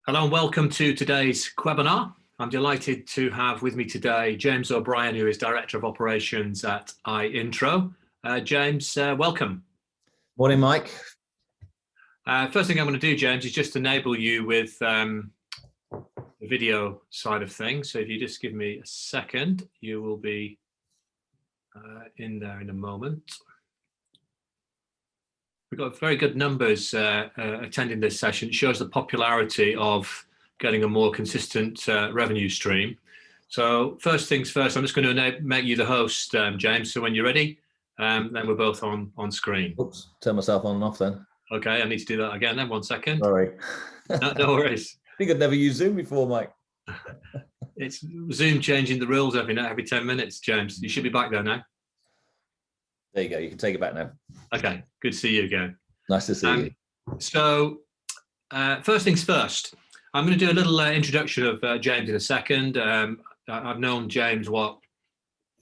Hello and welcome to today's webinar. I'm delighted to have with me today James O'Brien, who is Director of Operations at iIntro. James, welcome. Morning, Mike. First thing I'm going to do, James, is just enable you with the video side of things. So if you just give me a second, you will be in there in a moment. We've got very good numbers attending this session. It shows the popularity of getting a more consistent revenue stream. So first things first, I'm just going to make you the host, James. So when you're ready, then we're both on screen. Oops, turn myself on and off then. Okay, I need to do that again then, 1 second. Sorry. No worries. I think I'd never used Zoom before, Mike. It's Zoom changing the rules every 10 minutes, James. You should be back there now. There you go, you can take it back now. Okay, good to see you again. Nice to see you. So first things first, I'm going to do a little introduction of James in a second. I've known James,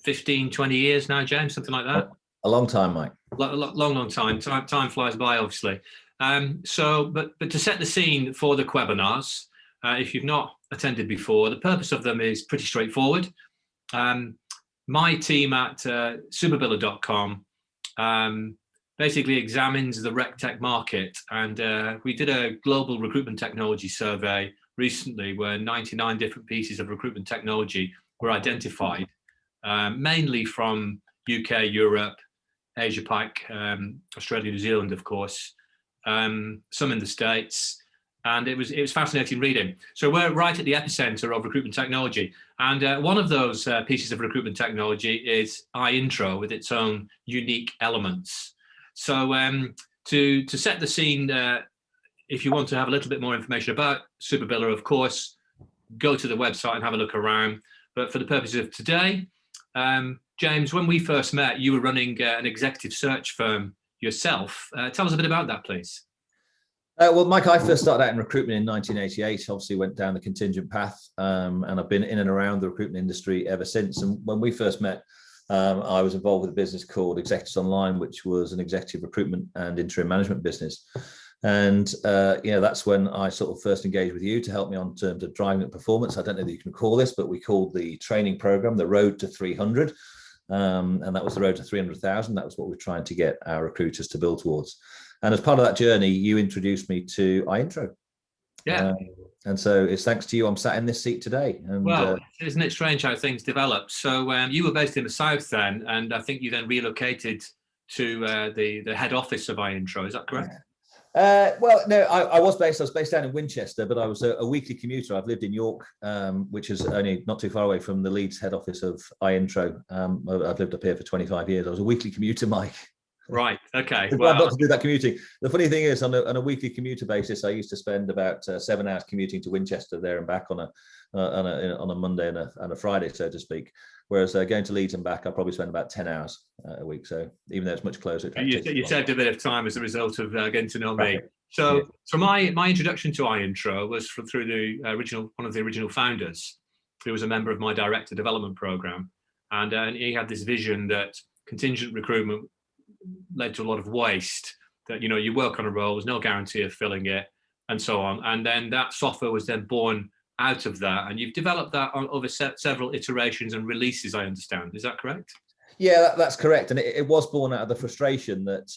15, 20 years now, James, something like that? A long time, Mike. Long time. Time flies by, obviously. But to set the scene for the webinars, if you've not attended before, the purpose of them is pretty straightforward. My team at superbiller.com basically examines the RecTech market, and we did a global recruitment technology survey recently where 99 different pieces of recruitment technology were identified, mainly from UK, Europe, Asia Pac, Australia, New Zealand, of course, some in the States. And it was fascinating reading. So we're right at the epicenter of recruitment technology. And one of those pieces of recruitment technology is iIntro with its own unique elements. So to set the scene, if you want to have a little bit more information about Superbiller, of course, go to the website and have a look around. But for the purposes of today, James, when we first met, you were running an executive search firm yourself. Tell us a bit about that, please. Well, Mike, I first started out in recruitment in 1988, obviously went down the contingent path, and I've been in and around the recruitment industry ever since. And when we first met, I was involved with a business called Executives Online, which was an executive recruitment and interim management business. And that's when I sort of first engaged with you to help me on terms of driving up performance. I don't know that you can call this, but we called the training program the Road to 300. And that was the road to 300,000. That was what we're trying to get our recruiters to build towards. And as part of that journey, you introduced me to iIntro. Yeah. And so it's thanks to you I'm sat in this seat today. And, well, isn't it strange how things develop? So you were based in the South then, and I think you then relocated to the head office of iIntro. Is that correct? Well, no, I was based down in Winchester, but I was a weekly commuter. I've lived in York, which is only not too far away from the Leeds head office of iIntro. I've lived up here for 25 years. I was a weekly commuter, Mike. Right. Okay. Well, I've got to do that commuting. The funny thing is, on a weekly commuter basis, I used to spend about 7 hours commuting to Winchester there and back on a Monday and a Friday, so to speak. Whereas going to Leeds and back, I probably spend about 10 hours a week. So even though it's much closer, you saved a bit of time as a result of getting to know me. Right. So, yeah. So my introduction to iIntro was through the one of the original founders, who was a member of my director development program, and he had this vision that contingent recruitment led to a lot of waste. That you work on a role, there's no guarantee of filling it, and so on. And then that software was then born out of that, and you've developed that over several iterations and releases, I understand. Is that correct? Yeah, that's correct. And it was born out of the frustration that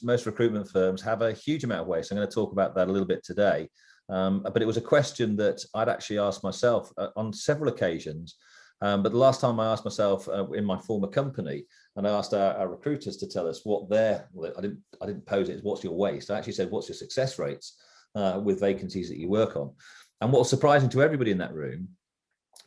most recruitment firms have a huge amount of waste. I'm going to talk about that a little bit today. But it was a question that I'd actually asked myself on several occasions. But the last time I asked myself in my former company, and I asked our recruiters to tell us what I didn't pose it as what's your waste. I actually said, what's your success rates with vacancies that you work on? And what was surprising to everybody in that room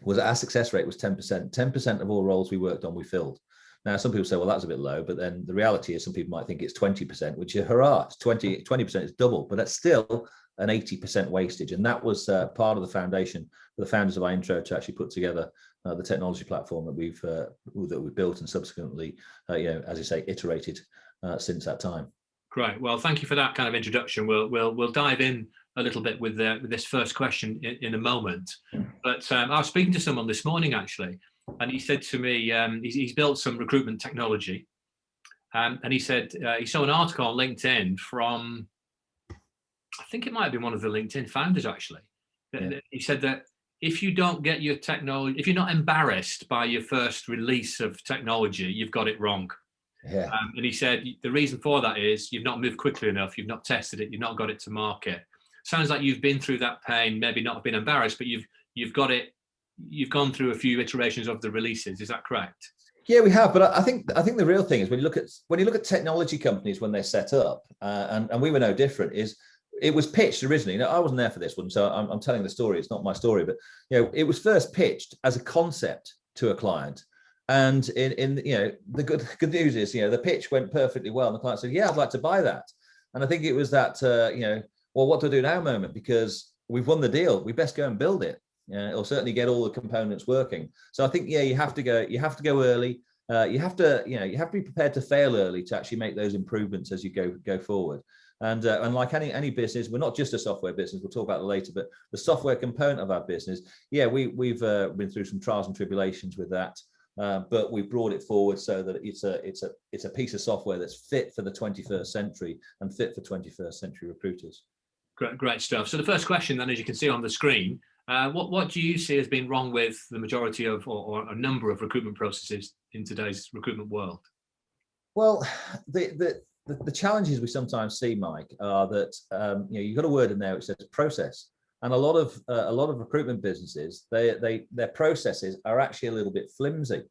was that our success rate was 10%. 10% of all roles we worked on, we filled. Now, some people say, well, that's a bit low, but then the reality is some people might think it's 20%, which is hurrah, it's 20% is double, but that's still an 80% wastage. And that was part of the foundation for the founders of iIntro to actually put together the technology platform that we've built and subsequently, as you say, iterated since that time. Great. Well, thank you for that kind of introduction. We'll dive in a little bit with this first question in a moment. But I was speaking to someone this morning actually, and he said to me he's built some recruitment technology, and he said he saw an article on LinkedIn from I think it might have been one of the LinkedIn founders actually. Yeah. He said that if you don't get your technology, if you're not embarrassed by your first release of technology, you've got it wrong. Yeah. And he said the reason for that is you've not moved quickly enough, you've not tested it, you've not got it to market. Sounds like you've been through that pain, maybe not been embarrassed, but you've got it. You've gone through a few iterations of the releases. Is that correct? Yeah, we have, but I think the real thing is when you look at technology companies when they're set up, and we were no different. Is it was pitched originally. I wasn't there for this one, so I'm telling the story. It's not my story, but it was first pitched as a concept to a client, and in the good news is the pitch went perfectly well, and the client said, "Yeah, I'd like to buy that." And I think it was that well, what do I do now moment, because we've won the deal. We best go and build it. Or certainly get all the components working. So I think you have to go early. You have to be prepared to fail early to actually make those improvements as you go forward. And like any business, we're not just a software business. We'll talk about it later, but the software component of our business, we've been through some trials and tribulations with that. But we brought it forward so that it's a piece of software that's fit for the 21st century and fit for 21st century recruiters. Great stuff. So the first question then, as you can see on the screen, what do you see as being wrong with the majority of or a number of recruitment processes in today's recruitment world? Well, the challenges we sometimes see, Mike, are that you've got a word in there which says process, and a lot of recruitment businesses, their processes are actually a little bit flimsy.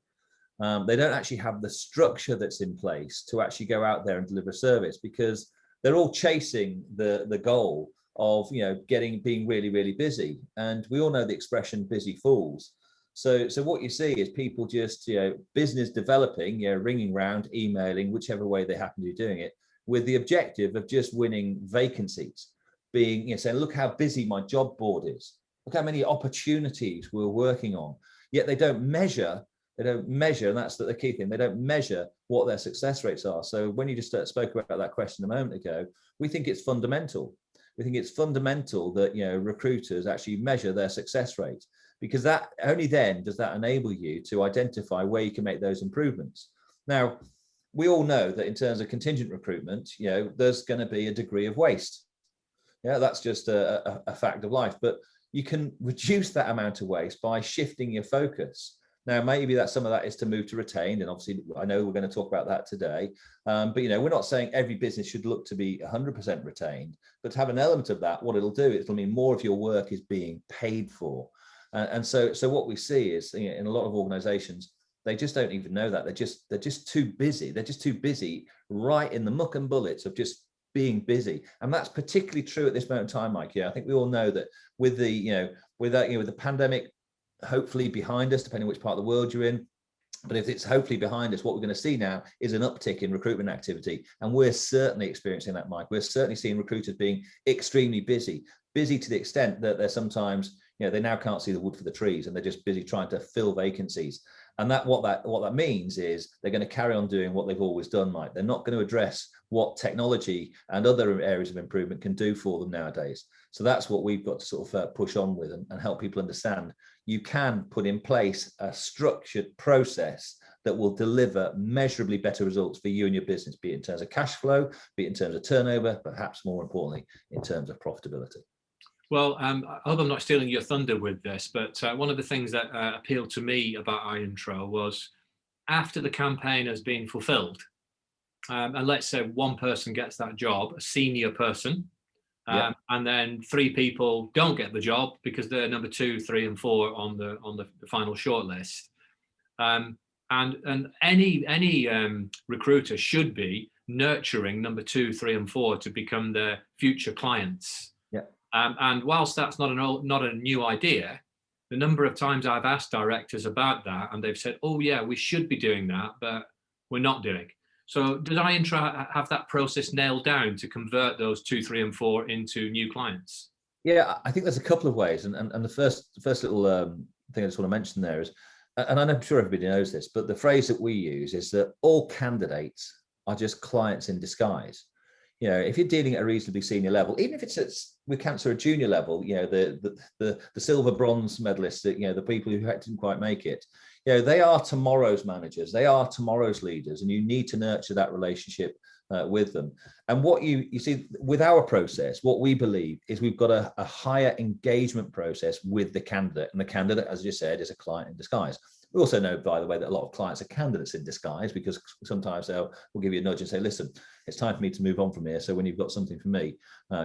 They don't actually have the structure that's in place to actually go out there and deliver service, because they're all chasing the goal of being really, really busy, and we all know the expression busy fools. So what you see is people just business developing, ringing round, emailing, whichever way they happen to be doing it, with the objective of just winning vacancies, being saying, look how busy my job board is, look how many opportunities we're working on. Yet they don't measure, and that's the key thing, they don't measure what their success rates are. So when you just spoke about that question a moment ago, we think it's fundamental. We think it's fundamental that recruiters actually measure their success rate, because that only then does that enable you to identify where you can make those improvements. Now, we all know that in terms of contingent recruitment, there's going to be a degree of waste. That's just a fact of life. But you can reduce that amount of waste by shifting your focus. Now, maybe some of that is to move to retained, and obviously I know we're going to talk about that today. But we're not saying every business should look to be 100% retained, but to have an element of that, what it'll do, it'll mean more of your work is being paid for. And so what we see is in a lot of organizations, they just don't even know that. They're just too busy. They're just too busy right in the muck and bullets of just being busy. And that's particularly true at this moment in time, Mike. I think we all know that with the pandemic hopefully behind us, depending which part of the world you're in. But if it's hopefully behind us, what we're going to see now is an uptick in recruitment activity. And we're certainly experiencing that, Mike. We're certainly seeing recruiters being extremely busy to the extent that they're sometimes, they now can't see the wood for the trees, and they're just busy trying to fill vacancies. And what that means is they're going to carry on doing what they've always done, Mike. They're not going to address what technology and other areas of improvement can do for them nowadays. So that's what we've got to sort of push on with and help people understand. You can put in place a structured process that will deliver measurably better results for you and your business, be it in terms of cash flow, be it in terms of turnover, perhaps more importantly, in terms of profitability. Well, I hope I'm not stealing your thunder with this, but one of the things that appealed to me about iIntro was after the campaign has been fulfilled, and let's say one person gets that job, a senior person, and then 3 people don't get the job because they're number 2, 3, and 4 on the final shortlist. And any recruiter should be nurturing number 2, 3, and 4 to become their future clients. And whilst that's not a new idea, the number of times I've asked directors about that, and they've said, "Oh yeah, we should be doing that, but we're not doing." So does iIntro have that process nailed down to convert those 2, 3, and 4 into new clients? Yeah, I think there's a couple of ways, and the first little thing I just want to mention there is, and I'm sure everybody knows this, but the phrase that we use is that all candidates are just clients in disguise. If you're dealing at a reasonably senior level, even if it's with cancer at junior level, the silver, bronze medalists, the people who didn't quite make it, they are tomorrow's managers, they are tomorrow's leaders, and you need to nurture that relationship with them. And what you see with our process, what we believe is we've got a higher engagement process with the candidate. And the candidate, as you said, is a client in disguise. We also know, by the way, that a lot of clients are candidates in disguise, because sometimes we'll give you a nudge and say, listen, it's time for me to move on from here. So when you've got something for me,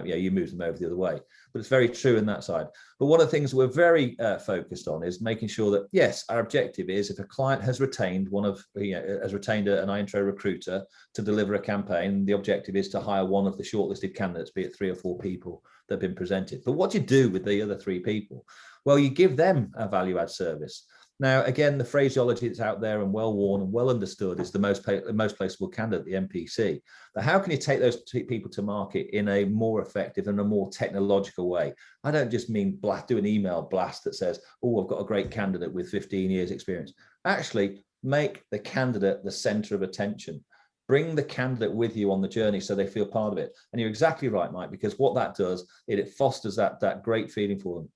you move them over the other way. But it's very true in that side. But one of the things we're very focused on is making sure that, yes, our objective is if a client has retained an iIntro recruiter to deliver a campaign, the objective is to hire one of the shortlisted candidates, be it 3 or 4 people that have been presented. But what do you do with the other 3 people? Well, you give them a value add service. Now, again, the phraseology that's out there and well worn and well understood is the most placeable candidate, the MPC. But how can you take those people to market in a more effective and a more technological way? I don't just mean do an email blast that says, oh, I've got a great candidate with 15 years experience. Actually, make the candidate the center of attention. Bring the candidate with you on the journey so they feel part of it. And you're exactly right, Mike, because what that does, it fosters that great feeling for them.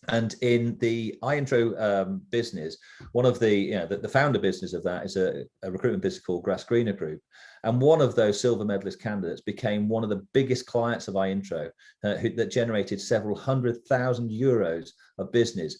And in the iIntro business, one of the founder business of that is a recruitment business called Grass Greener Group. And one of those silver medalist candidates became one of the biggest clients of iIntro that generated several €100,000 of business.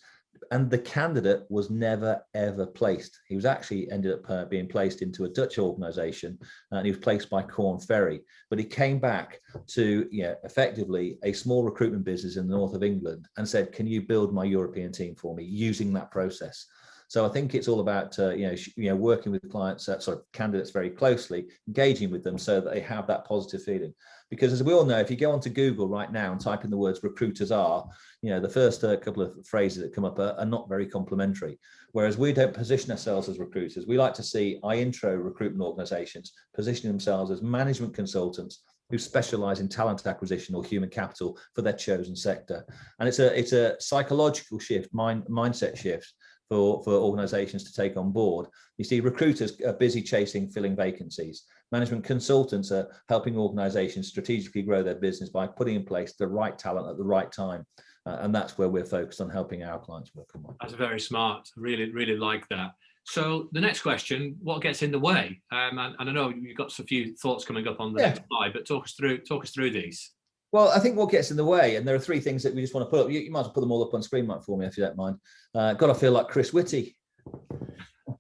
And the candidate was never, ever placed. He was actually ended up being placed into a Dutch organization, and he was placed by Corn Ferry. But he came back to effectively a small recruitment business in the north of England and said, can you build my European team for me using that process? So I think it's all about working with clients, candidates very closely, engaging with them so that they have that positive feeling. Because as we all know, if you go onto Google right now and type in the words recruiters are, the first couple of phrases that come up are not very complimentary. Whereas we don't position ourselves as recruiters. We like to see iIntro recruitment organizations positioning themselves as management consultants who specialize in talent acquisition or human capital for their chosen sector. And it's a psychological shift, mindset shift for organizations to take on board. You see, recruiters are busy filling vacancies. Management consultants are helping organizations strategically grow their business by putting in place the right talent at the right time. And that's where we're focused on helping our clients work on. That's very smart. Really, really like that. So the next question, what gets in the way? And I know you've got a few thoughts coming up on the next slide, but talk us through these. Well, I think what gets in the way, and there are 3 things that we just want to put up. You might as well put them all up on screen, Mike, for me, if you don't mind. Got to feel like Chris Whitty.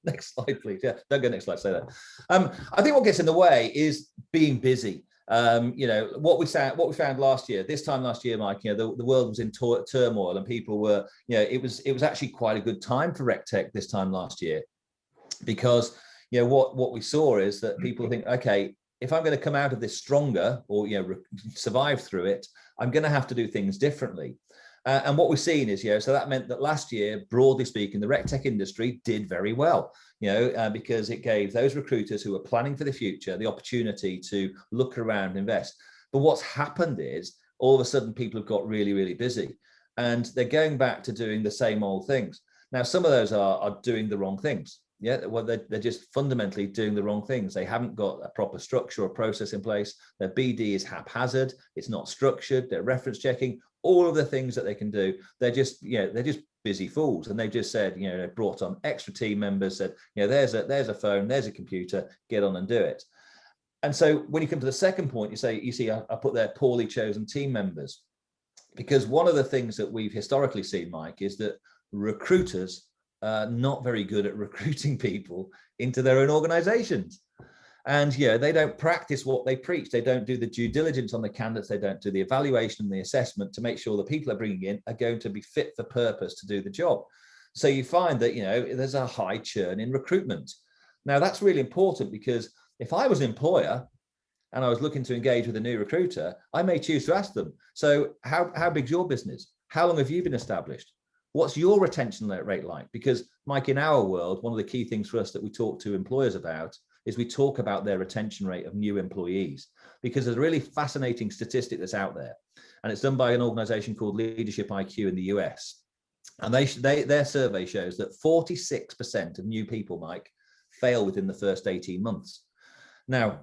Next slide, please. Yeah, don't go next slide, say that. I think what gets in the way is being busy. What we found last year, this time last year, Mike, the world was in turmoil and people were, it was actually quite a good time for RecTech this time last year, because, what we saw is that people think, okay, if I'm going to come out of this stronger or survive through it, I'm going to have to do things differently. And what we've seen is, so that meant that last year, broadly speaking, the RecTech industry did very well, because it gave those recruiters who were planning for the future the opportunity to look around and invest. But what's happened is all of a sudden people have got really, really busy and they're going back to doing the same old things. Now, some of those are doing the wrong things. Yeah, well, they're just fundamentally doing the wrong things. They haven't got a proper structure or process in place. Their BD is haphazard. It's not structured. They're reference checking. All of the things that they can do, they're just busy fools. And they've just said, they brought on extra team members, said, there's a phone, there's a computer, get on and do it. And so when you come to the second point, you see, I put there poorly chosen team members, because one of the things that we've historically seen, Mike, is that recruiters not very good at recruiting people into their own organizations. And they don't practice what they preach. They don't do the due diligence on the candidates. They don't do the evaluation and the assessment to make sure the people they're bringing in are going to be fit for purpose to do the job. So you find that, there's a high churn in recruitment. Now, that's really important, because if I was an employer and I was looking to engage with a new recruiter, I may choose to ask them, so how big's your business? How long have you been established? What's your retention rate like? Because, Mike, in our world, one of the key things for us that we talk to employers about is we talk about their retention rate of new employees, because there's a really fascinating statistic that's out there, and it's done by an organization called Leadership IQ in the US. And their survey shows that 46% of new people, Mike, fail within the first 18 months. Now,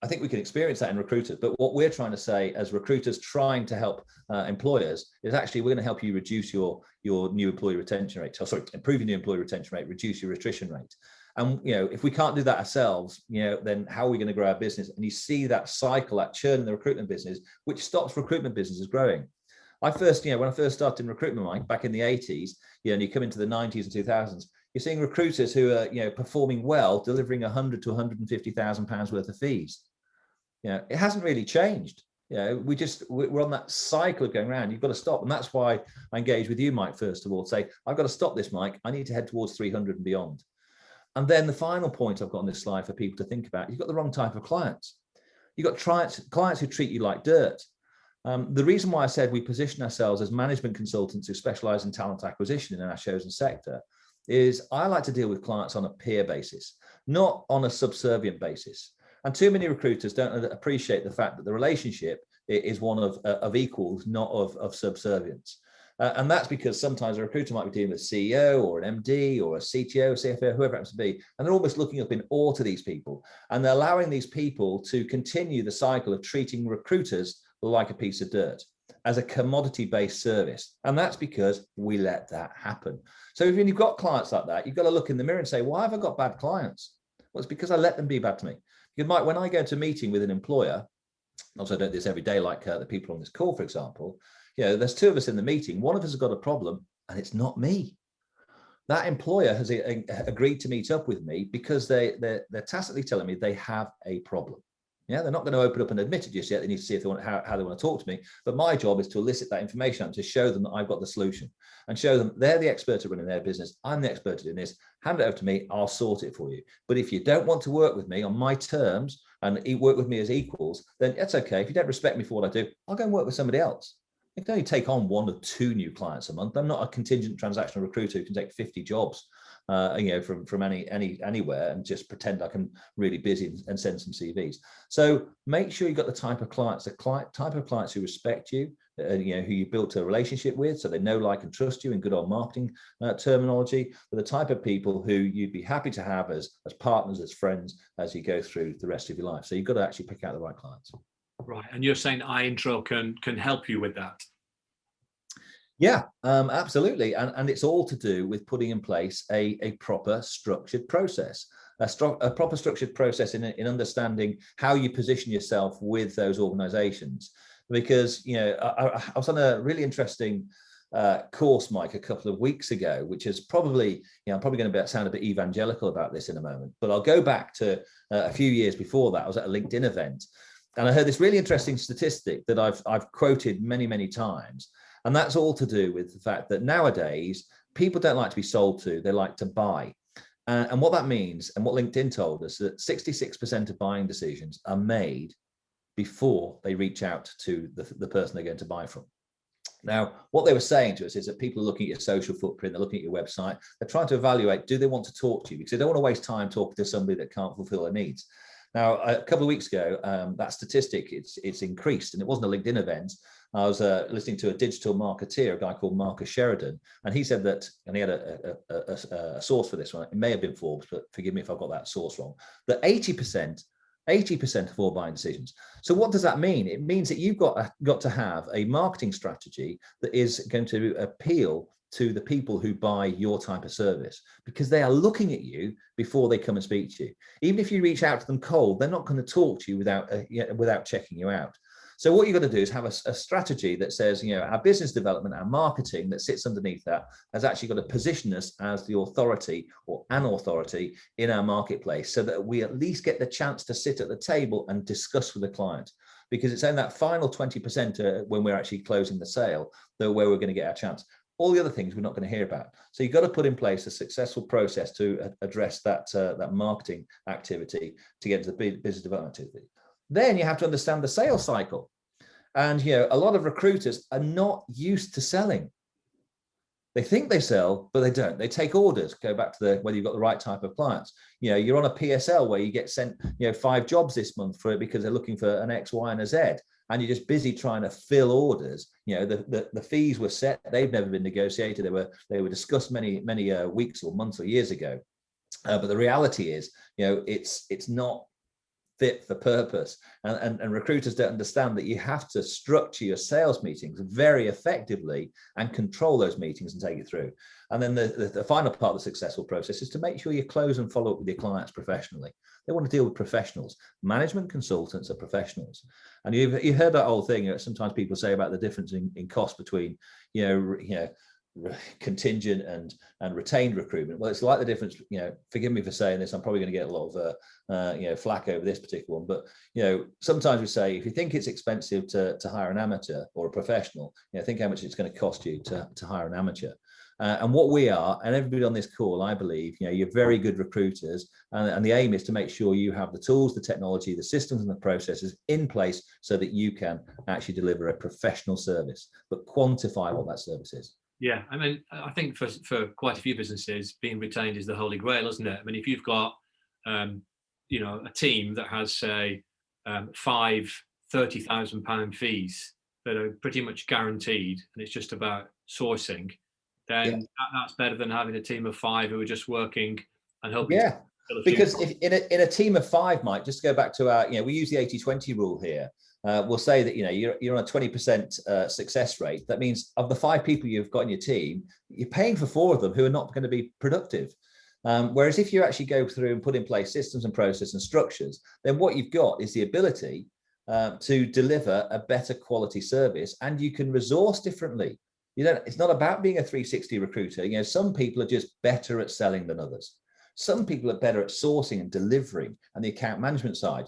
I think we can experience that in recruiters, but what we're trying to say as recruiters trying to help employers is actually we're going to help you reduce your new employee retention rate. Improve your new employee retention rate, reduce your attrition rate. And if we can't do that ourselves, then how are we going to grow our business? And you see that cycle, that churn in the recruitment business, which stops recruitment businesses growing. When I first started in recruitment, Mike, back in the 80s, and you come into the 90s and 2000s, you're seeing recruiters who are, performing well, delivering 100 to 150,000 pounds worth of fees. It hasn't really changed. We're on that cycle of going around. You've got to stop. And that's why I engage with you, Mike, first of all, say, I've got to stop this, Mike. I need to head towards 300 and beyond. And then the final point I've got on this slide for people to think about, you've got the wrong type of clients. You've got clients who treat you like dirt. The reason why I said we position ourselves as management consultants who specialize in talent acquisition in our chosen sector is I like to deal with clients on a peer basis, not on a subservient basis. And too many recruiters don't appreciate the fact that the relationship is one of equals, not of subservience. And that's because sometimes a recruiter might be dealing with a CEO or an MD or a CTO, CFO, whoever it happens to be, and they're almost looking up in awe to these people. And they're allowing these people to continue the cycle of treating recruiters like a piece of dirt as a commodity-based service. And that's because we let that happen. So if you've got clients like that, you've got to look in the mirror and say, why have I got bad clients? Well, it's because I let them be bad to me. Because Mike, when I go to a meeting with an employer, also I don't do this every day like the people on this call, for example, there's two of us in the meeting. One of us has got a problem and it's not me. That employer has agreed to meet up with me because they're tacitly telling me they have a problem. They're not going to open up and admit it just yet. They need to see if they want how they want to talk to me. But my job is to elicit that information and to show them that I've got the solution and show them they're the expert at running their business. I'm the expert at doing this. Hand it over to me. I'll sort it for you. But if you don't want to work with me on my terms and work with me as equals, then it's okay. If you don't respect me for what I do, I'll go and work with somebody else. I can only take on 1 or 2 new clients a month. I'm not a contingent transactional recruiter who can take 50 jobs, from anywhere and just pretend like I'm really busy and send some CVs. So make sure you've got the type of clients, type of clients who respect you, who you built a relationship with, so they know, like, and trust you in good old marketing terminology, but the type of people who you'd be happy to have as partners, as friends, as you go through the rest of your life. So you've got to actually pick out the right clients. Right, and you're saying iIntro can help you with that? Yeah, absolutely. And it's all to do with putting in place a proper structured process, a proper structured process in understanding how you position yourself with those organizations. Because, I was on a really interesting course, Mike, a couple of weeks ago, which is probably, I'm probably going to sound a bit evangelical about this in a moment, but I'll go back to a few years before that. I was at a LinkedIn event and I heard this really interesting statistic that I've quoted many, many times. And that's all to do with the fact that nowadays, people don't like to be sold to, they like to buy. And what that means, and what LinkedIn told us, that 66% of buying decisions are made before they reach out to the person they're going to buy from. Now, what they were saying to us is that people are looking at your social footprint, they're looking at your website, they're trying to evaluate, do they want to talk to you? Because they don't want to waste time talking to somebody that can't fulfill their needs. Now, a couple of weeks ago, that statistic, it's increased, and it wasn't a LinkedIn event. I was listening to a digital marketeer, a guy called Marcus Sheridan, and he said that, and he had a source for this one. It may have been Forbes, but forgive me if I've got that source wrong. That 80% of all buying decisions. So what does that mean? It means that you've got to have a marketing strategy that is going to appeal to the people who buy your type of service, because they are looking at you before they come and speak to you. Even if you reach out to them cold, they're not going to talk to you without checking you out. So what you've got to do is have a strategy that says, our business development, our marketing that sits underneath that has actually got to position us as the authority or an authority in our marketplace, so that we at least get the chance to sit at the table and discuss with the client. Because it's in that final 20% when we're actually closing the sale, where we're going to get our chance. All the other things we're not going to hear about. So you've got to put in place a successful process to address that marketing activity to get to the business development activity. Then you have to understand the sales cycle. And, a lot of recruiters are not used to selling. They think they sell, but they don't. They take orders. Go back to whether you've got the right type of clients. You're on a PSL where you get sent, 5 jobs this month for it because they're looking for an X, Y, and a Z. And you're just busy trying to fill orders. The fees were set. They've never been negotiated. They were discussed many weeks or months or years ago. But the reality is, it's not fit for purpose. And recruiters don't understand that you have to structure your sales meetings very effectively and control those meetings and take it through. And then the final part of the successful process is to make sure you close and follow up with your clients professionally. They want to deal with professionals. Management consultants are professionals. And you've heard that whole thing. Sometimes people say about the difference in cost between, contingent and retained recruitment. Well, it's like the difference, forgive me for saying this, I'm probably going to get a lot of flack over this particular one, but sometimes we say, if you think it's expensive to hire an amateur or a professional, think how much it's going to cost you to hire an amateur. And what we are, and everybody on this call, I believe, you're very good recruiters, and the aim is to make sure you have the tools, the technology, the systems and the processes in place so that you can actually deliver a professional service, but quantify what that service is. Yeah, I mean, I think for quite a few businesses, being retained is the holy grail, isn't it? I mean, if you've got, a team that has, say, 5 £30,000 fees that are pretty much guaranteed, and it's just about sourcing, then that's better than having a team of 5 who are just working and helping. Yeah, because if in a team of 5, Mike, just to go back to our, we use the 80-20 rule here. We'll say that you're on a 20% success rate. That means of the 5 people you've got in your team, you're paying for 4 of them who are not going to be productive. Whereas if you actually go through and put in place systems and process and structures, then what you've got is the ability to deliver a better quality service, and you can resource differently. It's not about being a 360 recruiter. Some people are just better at selling than others. Some people are better at sourcing and delivering and the account management side.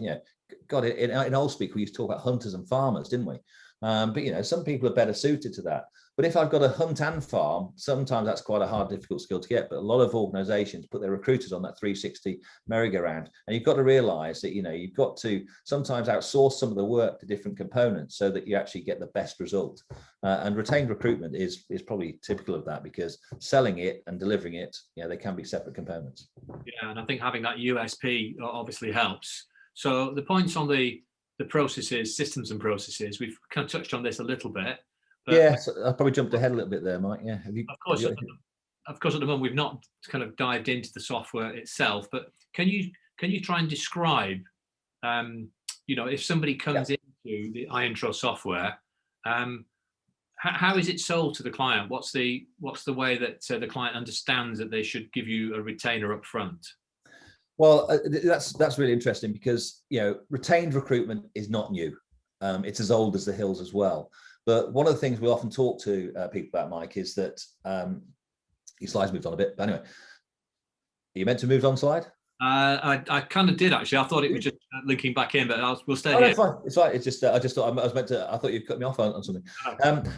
God, in old speak, we used to talk about hunters and farmers, didn't we? But some people are better suited to that. But if I've got a hunt and farm, sometimes that's quite a hard, difficult skill to get. But a lot of organizations put their recruiters on that 360 merry-go-round. And you've got to realize that, you've got to sometimes outsource some of the work to different components so that you actually get the best result. And retained recruitment is probably typical of that, because selling it and delivering it, they can be separate components. Yeah, and I think having that USP obviously helps. So the points on the processes, systems and processes, we've kind of touched on this a little bit. But so I probably jumped ahead a little bit there, Mike. Yeah, of course, at the moment we've not kind of dived into the software itself. But can you try and describe, if somebody comes into the iIntro software, how is it sold to the client? What's the way that the client understands that they should give you a retainer up front? Well, that's really interesting, because retained recruitment is not new. It's as old as the hills as well. But one of the things we often talk to people about, Mike, is that your slides moved on a bit. But anyway, are you meant to move on slide? I kind of did, actually. I thought it was just linking back in, but we'll stay here. No, it's fine. It's fine. It's just I just thought I was meant to. I thought you'd cut me off on something.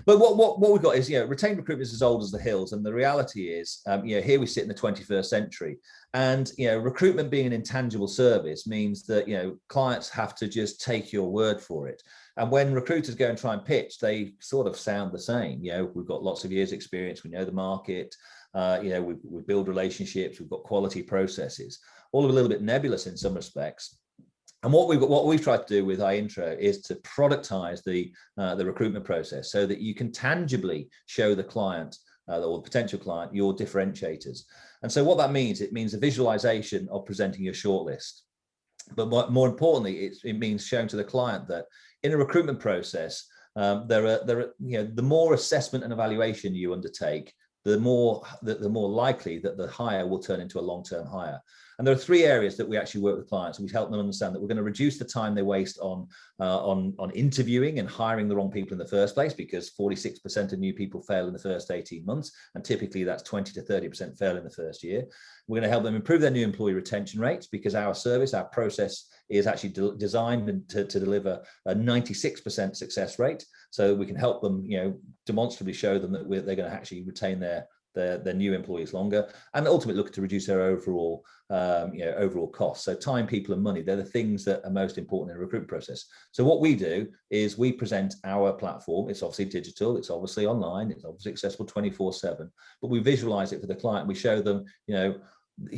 But what we've got is retained recruitment is as old as the hills, and the reality is here we sit in the 21st century, and recruitment being an intangible service means that clients have to just take your word for it. And when recruiters go and try and pitch, they sort of sound the same. We've got lots of years experience. We know the market. We build relationships. We've got quality processes. All a little bit nebulous in some respects. And what we've tried to do with iIntro is to productize the recruitment process so that you can tangibly show the client or the potential client your differentiators. And so what that means, it means a visualization of presenting your shortlist. But more importantly, it means showing to the client that in a recruitment process, the more assessment and evaluation you undertake, the more likely that the hire will turn into a long-term hire. And there are 3 areas that we actually work with clients, and we help them understand that we're going to reduce the time they waste on interviewing and hiring the wrong people in the first place, because 46% of new people fail in the first 18 months, and typically that's 20 to 30% fail in the first year. We're going to help them improve their new employee retention rates, because our service, our process is actually designed to deliver a 96% success rate. So we can help them, demonstrably show them that they're going to actually retain their new employees longer, and ultimately look to reduce their overall costs. So time, people, and money, they're the things that are most important in a recruitment process. So what we do is we present our platform. It's obviously digital, it's obviously online, it's obviously accessible 24/7, but we visualize it for the client. We show them,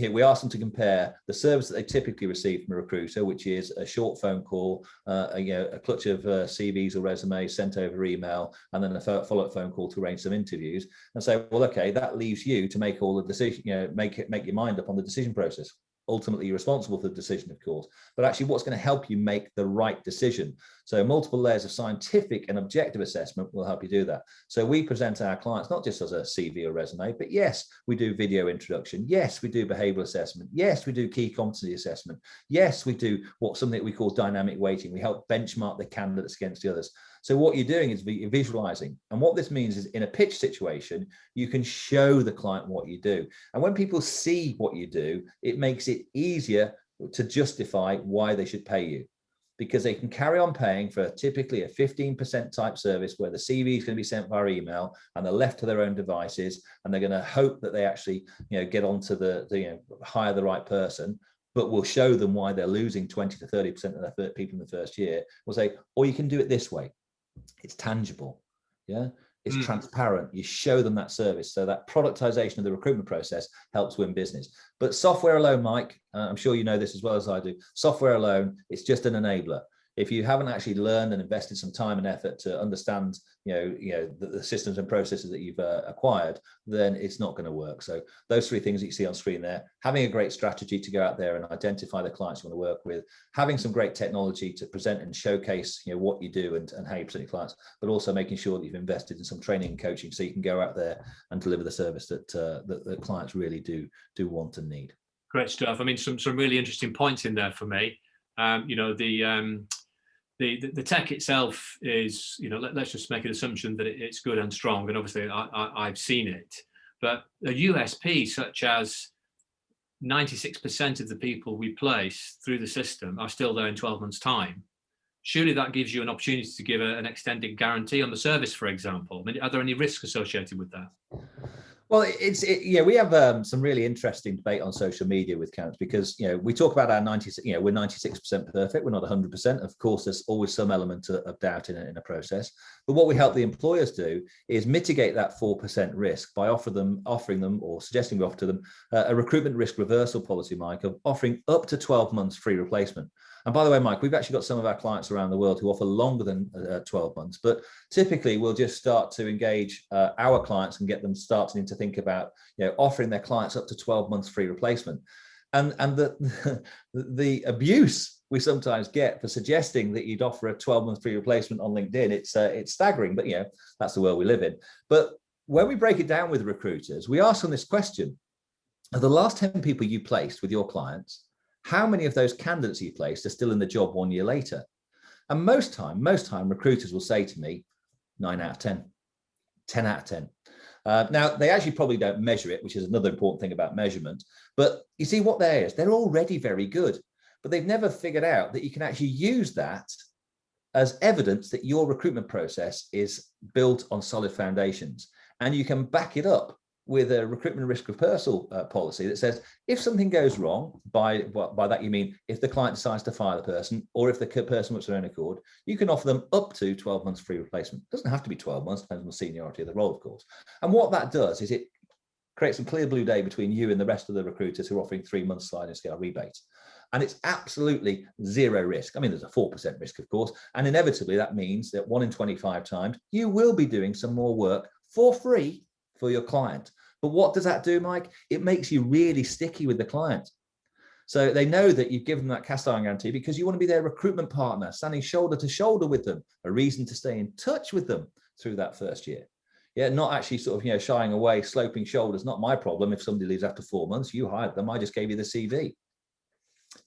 we ask them to compare the service that they typically receive from a recruiter, which is a short phone call, a clutch of CVs or resumes sent over email, and then a follow-up phone call to arrange some interviews, and say, well, okay, that leaves you to make all the decision, make your mind up on the decision process. ultimately you're responsible for the decision, of course, but actually what's going to help you make the right decision. So multiple layers of scientific and objective assessment will help you do that. So we present our clients not just as a CV or resume, but yes, we do video introduction. Yes, we do behavioral assessment. Yes, we do key competency assessment. Yes, we do something we call dynamic weighting. We help benchmark the candidates against the others. So what you're doing is visualizing. And what this means is in a pitch situation, you can show the client what you do. And when people see what you do, it makes it easier to justify why they should pay you, because they can carry on paying for typically a 15% type service where the CV is going to be sent via email and they're left to their own devices, and they're going to hope that they actually, get onto the hire the right person. But we'll show them why they're losing 20 to 30% of their people in the first year. We'll say, or you can do it this way. It's tangible. Yeah. It's transparent. You show them that service. So that productization of the recruitment process helps win business. But software alone, Mike, I'm sure you know this as well as I do. Software alone, it's just an enabler. If you haven't actually learned and invested some time and effort to understand, the systems and processes that you've acquired, then it's not going to work. So those three things that you see on screen there: having a great strategy to go out there and identify the clients you want to work with, having some great technology to present and showcase, what you do and how you present your clients, but also making sure that you've invested in some training and coaching so you can go out there and deliver the service that the clients really do want and need. Great stuff. I mean, some really interesting points in there for me. The tech itself is, let's just make an assumption that it's good and strong, and obviously I've seen it. But a USP such as 96% of the people we place through the system are still there in 12 months' time, surely that gives you an opportunity to give an extended guarantee on the service, for example. I mean, are there any risks associated with that? Well, we have some really interesting debate on social media with candidates, because we talk about our 90, we're 96% perfect, we're not 100%. Of course, there's always some element of doubt in a process. But what we help the employers do is mitigate that 4% risk by offering them or suggesting we offer to them a recruitment risk reversal policy, Mike, of offering up to 12 months free replacement. And by the way, Mike, we've actually got some of our clients around the world who offer longer than 12 months, but typically we'll just start to engage our clients and get them starting to think about, offering their clients up to 12 months free replacement. And the abuse we sometimes get for suggesting that you'd offer a 12-month free replacement on LinkedIn, it's staggering, but that's the world we live in. But when we break it down with recruiters, we ask them this question: of the last 10 people you placed with your clients, how many of those candidates you placed are still in the job 1 year later? And most time recruiters will say to me, 9 out of 10, 10 out of 10. Now, they actually probably don't measure it, which is another important thing about measurement. But you see what there is, they're already very good, but they've never figured out that you can actually use that as evidence that your recruitment process is built on solid foundations. And you can back it up with a recruitment risk reversal policy that says if something goes wrong, by that you mean if the client decides to fire the person, or if the person works their own accord, you can offer them up to 12 months free replacement. It doesn't have to be 12 months, depends on the seniority of the role, of course. And what that does is it creates a clear blue day between you and the rest of the recruiters who are offering 3 months sliding scale rebates. And it's absolutely zero risk. I mean, there's a 4% risk, of course, and inevitably that means that 1 in 25 times you will be doing some more work for free for your client. But what does that do, Mike? It makes you really sticky with the client. So they know that you've given them that cast iron guarantee because you want to be their recruitment partner, standing shoulder to shoulder with them, a reason to stay in touch with them through that first year. Yeah, not actually sort of, shying away, sloping shoulders. Not my problem if somebody leaves after 4 months. You hired them. I just gave you the CV.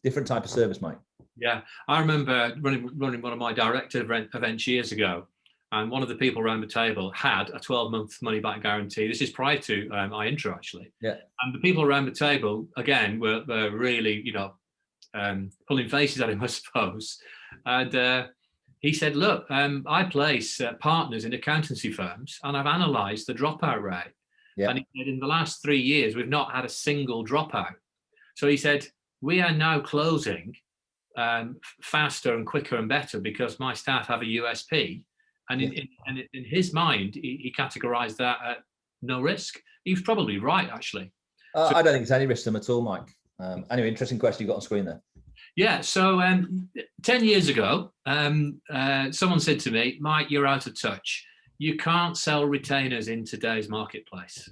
Different type of service, Mike. Yeah, I remember running one of my director events years ago. And one of the people around the table had a 12-month money-back guarantee. This is prior to my intro, actually. Yeah. And the people around the table, again, were really, pulling faces at him, I suppose. And he said, look, I place partners in accountancy firms, and I've analysed the dropout rate. Yeah. And he said, in the last 3 years, we've not had a single dropout. So he said, we are now closing faster and quicker and better because my staff have a USP. And in his mind, he categorized that at no risk. He was probably right, actually. I don't think there's any risk to them at all, Mike. Anyway, interesting question you got on screen there. Yeah, so 10 years ago, someone said to me, Mike, you're out of touch. You can't sell retainers in today's marketplace.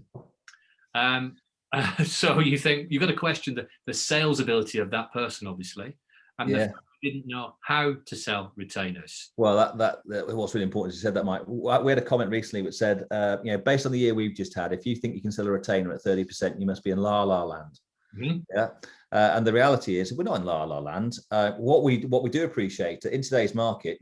So you think you've got to question the sales ability of that person, obviously, and the Yeah. fact they didn't know how to sell retainers. Well, that what's really important is you said that, Mike. We had a comment recently which said, based on the year we've just had, if you think you can sell a retainer at 30%, you must be in la la land. Mm-hmm. Yeah. And the reality is we're not in la la land. What we do appreciate in today's market,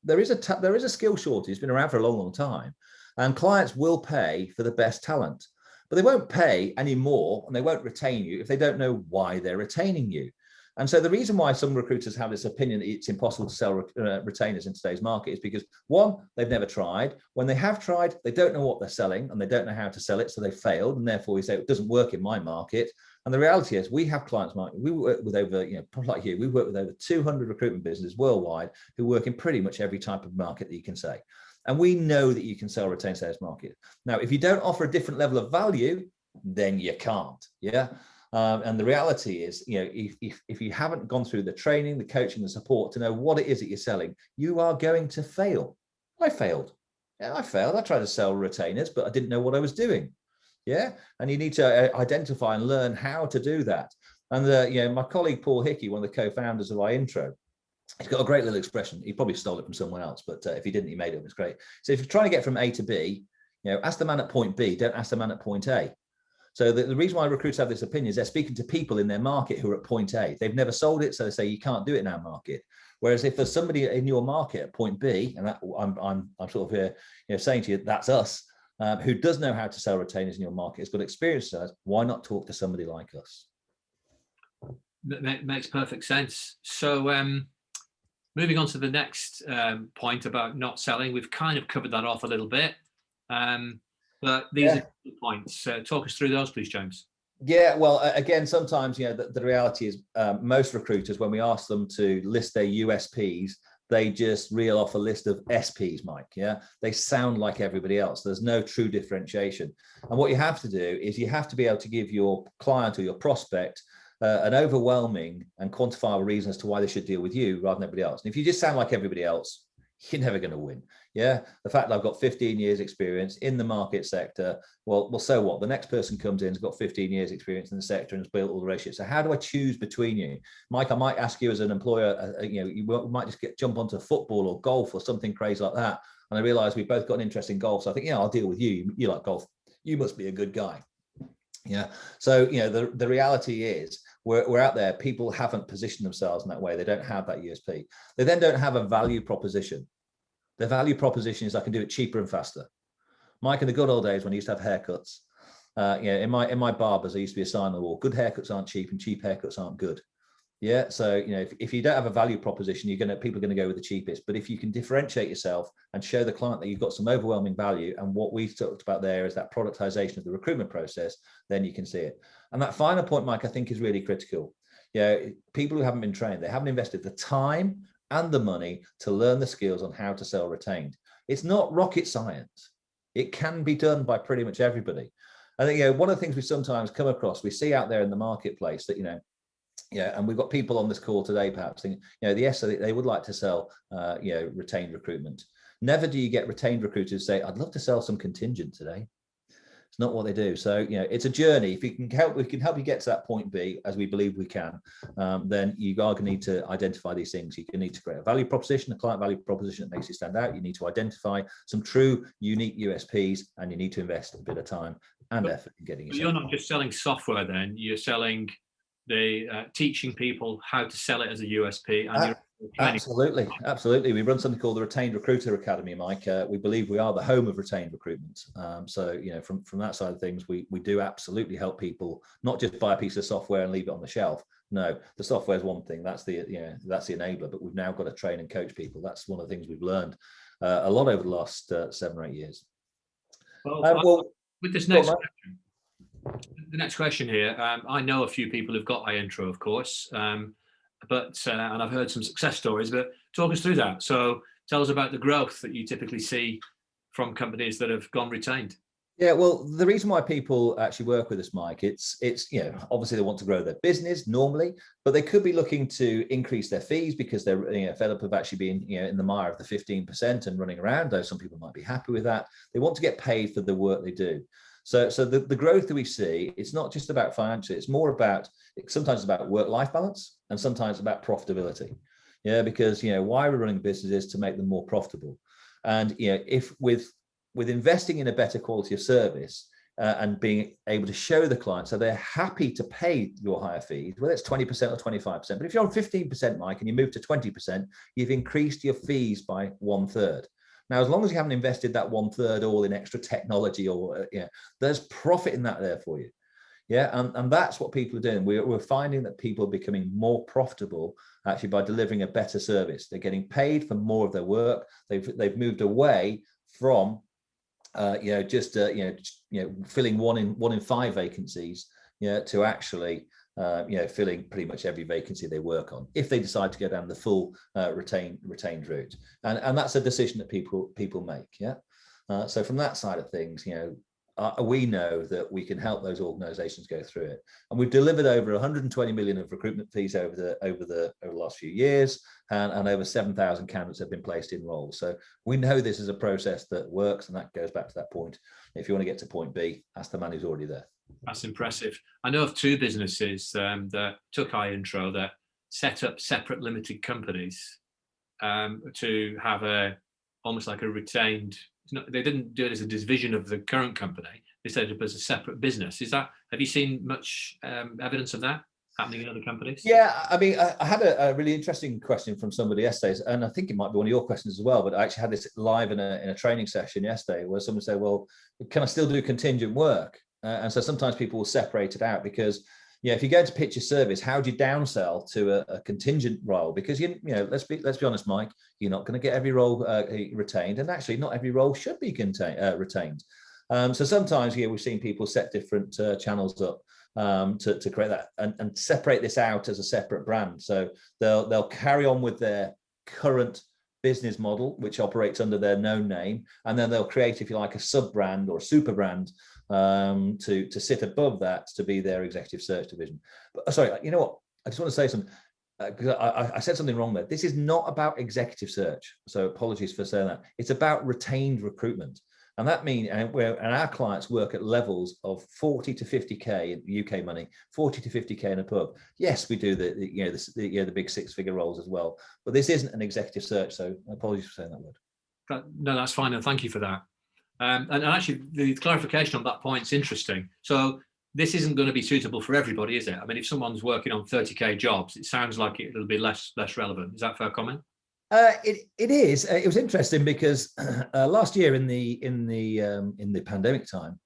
there is a skill shortage. It's been around for a long, long time, and clients will pay for the best talent, but they won't pay any more and they won't retain you if they don't know why they're retaining you. And so the reason why some recruiters have this opinion that it's impossible to sell retainers in today's market is because, one, they've never tried. When they have tried, they don't know what they're selling and they don't know how to sell it, so they failed. And therefore, we say it doesn't work in my market. And the reality is, we have clients, Mark. We work with over, like you, we work with over 200 recruitment businesses worldwide who work in pretty much every type of market that you can say. And we know that you can sell retained sales market. Now, if you don't offer a different level of value, then you can't. Yeah. And the reality is, if you haven't gone through the training, the coaching, the support to know what it is that you're selling, you are going to fail. I failed. Yeah, I failed. I tried to sell retainers, but I didn't know what I was doing. Yeah. And you need to identify and learn how to do that. And my colleague, Paul Hickey, one of the co-founders of iIntro, he's got a great little expression. He probably stole it from someone else, but if he didn't, he made it. It was great. So if you're trying to get from A to B, ask the man at point B, don't ask the man at point A. So the reason why recruiters have this opinion is they're speaking to people in their market who are at point A. They've never sold it, so they say you can't do it in our market. Whereas if there's somebody in your market at point B, and I'm sort of saying to you, that's us, who does know how to sell retainers in your market, has got experience, why not talk to somebody like us? That makes perfect sense. So moving on to the next point about not selling, we've kind of covered that off a little bit. But these are the points. Talk us through those, please, James. Yeah, well, again, sometimes, the reality is most recruiters, when we ask them to list their USPs, they just reel off a list of SPs, Mike. Yeah, they sound like everybody else. There's no true differentiation. And what you have to do is you have to be able to give your client or your prospect an overwhelming and quantifiable reason as to why they should deal with you rather than everybody else. And if you just sound like everybody else, you're never going to win. Yeah. The fact that I've got 15 years experience in the market sector, well, so what? The next person comes in, has got 15 years experience in the sector and has built all the relationships. So how do I choose between you? Mike, I might ask you as an employer, you might just jump onto football or golf or something crazy like that. And I realize we've both got an interest in golf. So I think, I'll deal with you. You like golf. You must be a good guy. Yeah. So, the reality is we're out there. People haven't positioned themselves in that way. They don't have that USP. They then don't have a value proposition. Their value proposition is I can do it cheaper and faster. Mike, in the good old days when I used to have haircuts, in my barbers, I used to be a sign on the wall, good haircuts aren't cheap and cheap haircuts aren't good. Yeah. So, if you don't have a value proposition, people are going to go with the cheapest. But if you can differentiate yourself and show the client that you've got some overwhelming value, and what we've talked about there is that productization of the recruitment process, then you can see it. And that final point, Mike, I think is really critical. People who haven't been trained, they haven't invested the time and the money to learn the skills on how to sell retained. It's not rocket science. It can be done by pretty much everybody. I think, one of the things we sometimes come across, we see out there in the marketplace that, and we've got people on this call today, perhaps thinking, yes, they would like to sell, retained recruitment. Never do you get retained recruiters say, I'd love to sell some contingent today. It's not what they do. So, it's a journey. If we can help you get to that point B, as we believe we can, then you are going to need to identify these things. You need to create a value proposition, a client value proposition that makes you stand out. You need to identify some true, unique USPs, and you need to invest a bit of time and effort in getting it. You're not just selling software then, you're selling teaching people how to sell it as a USP. And Absolutely. We run something called the Retained Recruiter Academy, Mike. We believe we are the home of retained recruitment. So, from that side of things, we do absolutely help people not just buy a piece of software and leave it on the shelf. No, the software is one thing. That's the enabler. But we've now got to train and coach people. That's one of the things we've learned a lot over the last 7 or 8 years. With this next question, the next question here, I know a few people who've got iIntro, of course, but and I've heard some success stories, but talk us through that. So tell us about the growth that you typically see from companies that have gone retained. Yeah, well, the reason why people actually work with us, Mike, it's obviously they want to grow their business normally, but they could be looking to increase their fees because they're fed up of actually being in the mire of the 15% and running around, though some people might be happy with that. They want to get paid for the work they do. So the growth that we see, it's not just about financial, it's more about, sometimes about work-life balance and sometimes about profitability. Yeah, because, why we're running businesses is to make them more profitable. And, if with investing in a better quality of service, and being able to show the client so they're happy to pay your higher fees, whether it's 20% or 25%. But if you're on 15%, Mike, and you move to 20%, you've increased your fees by 1/3. Now, as long as you haven't invested that 1/3 all in extra technology or, there's profit in that there for you. Yeah, and that's what people are doing. We're finding that people are becoming more profitable actually by delivering a better service. They're getting paid for more of their work. They've moved away from filling one in 5 vacancies, to actually, filling pretty much every vacancy they work on, if they decide to go down the full retained route. And that's a decision that people make. Yeah. So from that side of things, we know that we can help those organizations go through it. And we've delivered over 120 million of recruitment fees over the last few years, and over 7,000 candidates have been placed in roles. So we know this is a process that works, and that goes back to that point. If you want to get to point B, ask the man who's already there. That's impressive. I know of 2 businesses that took our intro that set up separate limited companies to have almost like a retained. They didn't do it as a division of the current company. They set it up as a separate business. Have you seen much evidence of that happening in other companies? Yeah, I mean, I had a really interesting question from somebody yesterday, and I think it might be one of your questions as well, but I actually had this live in a training session yesterday where someone said, well, can I still do contingent work? And so sometimes people will separate it out because, if you go to pitch a service, how do you downsell to a contingent role? Because let's be honest, Mike, you're not going to get every role retained, and actually, not every role should be retained. So sometimes, we've seen people set different channels up to create that and separate this out as a separate brand. So they'll carry on with their current business model, which operates under their known name, and then they'll create, if you like, a sub brand or a super brand to sit above that, to be their executive search division. But sorry, you know what? I just want to say something, because I said something wrong there. This is not about executive search, so apologies for saying that. It's about retained recruitment, and that means, and our clients work at levels of 40 to 50k in UK money, 40 to 50k and above. Yes, we do the big 6-figure roles as well, but this isn't an executive search. So apologies for saying that word. No, that's fine, and thank you for that. And actually, the clarification on that point is interesting. So this isn't going to be suitable for everybody, is it? I mean, if someone's working on 30k jobs, it sounds like it'll be less relevant. Is that a fair comment? It is. It was interesting because last year in the pandemic time,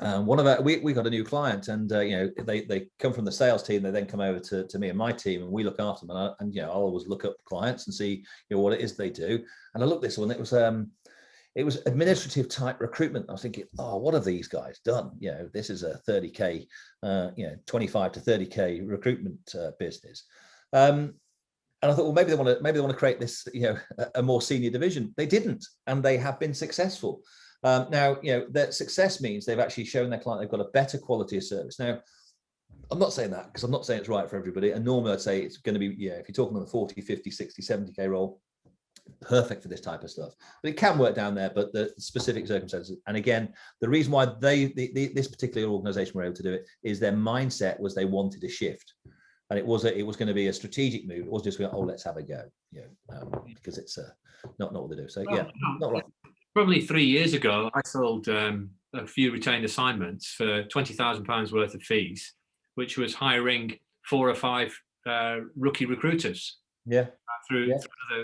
we got a new client, and they come from the sales team. They then come over to me and my team, and we look after them. And I'll always look up clients and see what it is they do. And I looked this one. It was administrative type recruitment. I was thinking, oh, what have these guys done? This is a 30k, 25 to 30k recruitment business. And I thought, well, maybe they want to create this, a more senior division. They didn't, and they have been successful. Now, that success means they've actually shown their client they've got a better quality of service. Now, I'm not saying that because I'm not saying it's right for everybody. And normally I'd say it's going to be, if you're talking on the 40, 50, 60, 70k role, perfect for this type of stuff. But it can work down there, but the specific circumstances. And again, the reason why this particular organization were able to do it is their mindset was they wanted a shift. And it was going to be a strategic move. It was just, let's have a go, because it's not what they do. So not right. Probably 3 years ago, I sold a few retained assignments for £20,000 worth of fees, which was hiring 4 or 5 rookie recruiters. Yeah. Through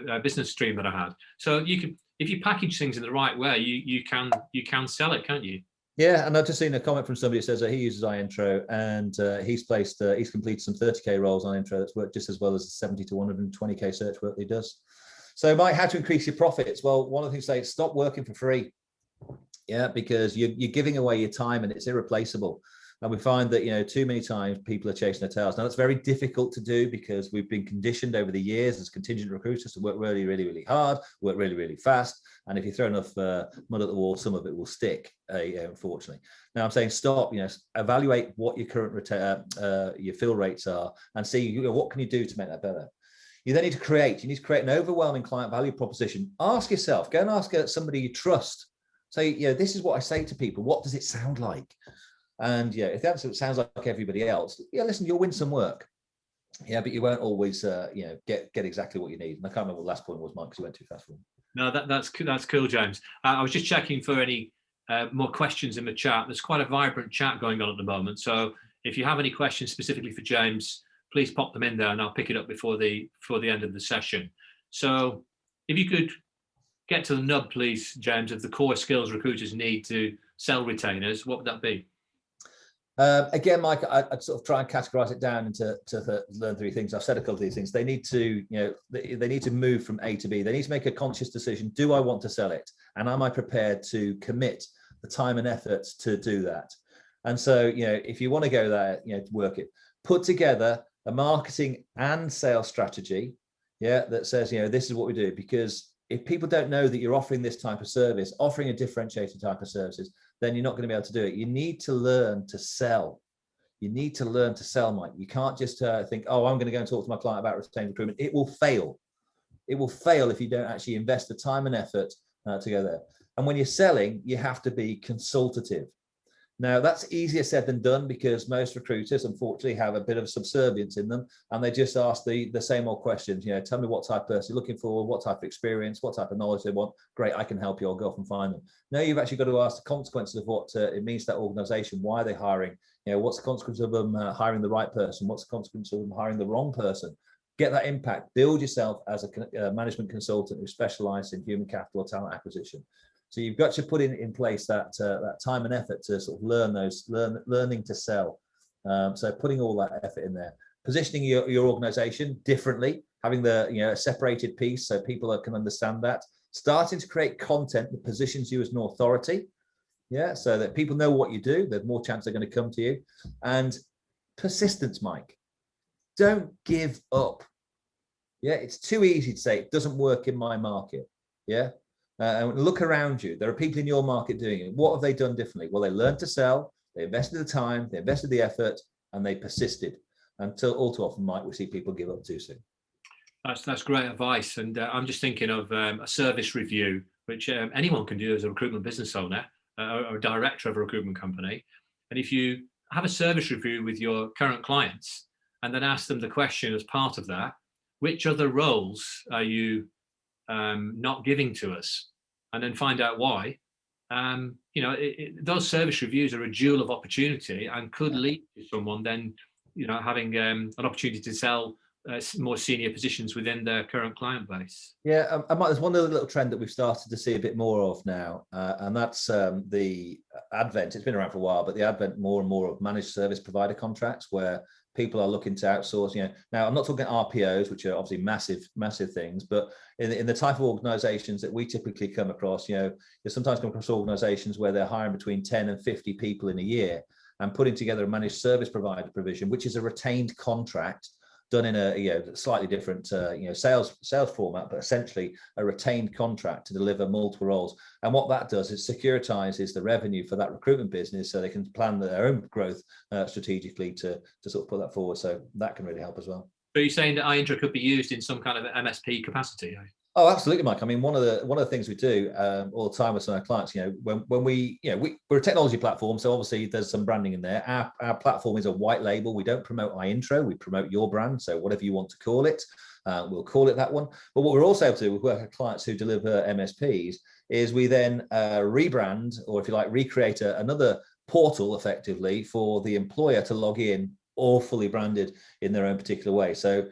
the business stream that I had. So you can, if you package things in the right way, you can sell it, can't you? Yeah, and I've just seen a comment from somebody that says that he uses iIntro, and he's completed some 30k roles on Intro that's worked just as well as the 70 to 120k search work that he does. So, Mike, how to increase your profits? Well, one of the things to say is stop working for free. Yeah, because you're giving away your time and it's irreplaceable. And we find that, too many times people are chasing their tails. Now, that's very difficult to do because we've been conditioned over the years as contingent recruiters to work really, really, really hard, work really, really fast. And if you throw enough mud at the wall, some of it will stick, unfortunately. Now, I'm saying stop, evaluate what your current your fill rates are and see what can you do to make that better. You then need to create an overwhelming client value proposition. Ask yourself, go and ask somebody you trust So, this is what I say to people. What does it sound like? And if the answer sounds like everybody else, listen, you'll win some work. But you won't always, get exactly what you need. And I can't remember what the last point was, Mike, because you went too fast for me. No, that's cool, James. I was just checking for any more questions in the chat. There's quite a vibrant chat going on at the moment. So if you have any questions specifically for James, please pop them in there, and I'll pick it up before the end of the session. So if you could get to the nub, please, James, of the core skills recruiters need to sell retainers, what would that be? Again, Mike, I'd sort of try and categorize it down into learn three things. I've said a couple of these things. They need to, they need to move from A to B. They need to make a conscious decision. Do I want to sell it? And am I prepared to commit the time and effort to do that? And so, if you want to go there, work it. Put together a marketing and sales strategy, that says, this is what we do. Because if people don't know that you're offering this type of service, offering a differentiated type of services, then you're not going to be able to do it. You need to learn to sell. You need to learn to sell, Mike. You can't just think, oh, I'm going to go and talk to my client about retained recruitment. It will fail. It will fail if you don't actually invest the time and effort to go there. And when you're selling, you have to be consultative. Now, that's easier said than done, because most recruiters, unfortunately, have a bit of subservience in them, and they just ask the same old questions. Tell me what type of person you're looking for, what type of experience, what type of knowledge they want. Great, I can help you. I'll go off and find them. Now, you've actually got to ask the consequences of what it means to that organization. Why are they hiring? What's the consequence of them hiring the right person? What's the consequence of them hiring the wrong person? Get that impact. Build yourself as a management consultant who specializes in human capital or talent acquisition. So you've got to put in place that time and effort to sort of learning to sell. So putting all that effort in there, positioning your organization differently, having a separated piece so people can understand that, starting to create content that positions you as an authority, so that people know what you do. There's more chance they're going to come to you. And persistence, Mike. Don't give up. It's too easy to say it doesn't work in my market. And look around you. There are people in your market doing it. What have they done differently? Well, they learned to sell, they invested the time, they invested the effort, and they persisted. Until all too often, Mike, we see people give up too soon. That's great advice. And I'm just thinking of a service review, which anyone can do as a recruitment business owner or a director of a recruitment company. And if you have a service review with your current clients and then ask them the question as part of that, which other roles are you not giving to us, and then find out why. Those service reviews are a jewel of opportunity and could lead to someone then, having an opportunity to sell more senior positions within their current client base. There's one other little trend that we've started to see a bit more of now, and that's the advent. It's been around for a while, but the advent more and more of managed service provider contracts, where people are looking to outsource. Now I'm not talking RPOs, which are obviously massive things, but in the type of organizations that we typically come across, you sometimes come across organizations where they're hiring between 10 and 50 people in a year and putting together a managed service provider provision, which is a retained contract done in a slightly different sales format, but essentially a retained contract to deliver multiple roles. And what that does is securitizes the revenue for that recruitment business, so they can plan their own growth strategically to sort of put that forward. So that can really help as well. So you're saying that iIntra could be used in some kind of MSP capacity? Oh, absolutely, Mike. I mean, one of the things we do all the time with some of our clients, when we're a technology platform, so obviously there's some branding in there. Our platform is a white label. We don't promote iIntro, we promote your brand. So whatever you want to call it, we'll call it that one. But what we're also able to do with our clients who deliver MSPs is we then rebrand, or if you like, recreate another portal effectively for the employer to log in, all fully branded in their own particular way. So,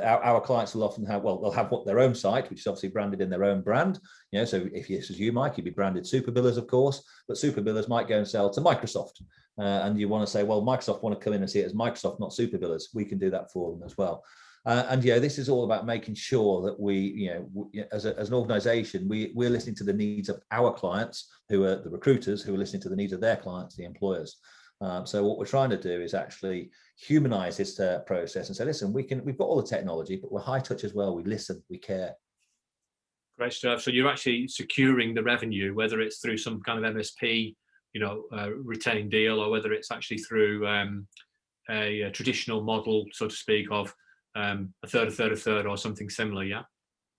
our clients will often have, they'll have their own site, which is obviously branded in their own brand. So if this is you, Mike, you'd be branded Superbillers, of course, but Superbillers might go and sell to Microsoft. And you want to say, well, Microsoft want to come in and see it as Microsoft, not Superbillers. We can do that for them as well. This is all about making sure that we, as an organization, we're listening to the needs of our clients, who are the recruiters, who are listening to the needs of their clients, the employers. So what we're trying to do is actually humanize this process and say, listen, we've got all the technology, but we're high touch as well. We listen, we care. Great stuff. So you're actually securing the revenue, whether it's through some kind of MSP, retained deal, or whether it's actually through a traditional model, so to speak, of a third, or something similar. Yeah.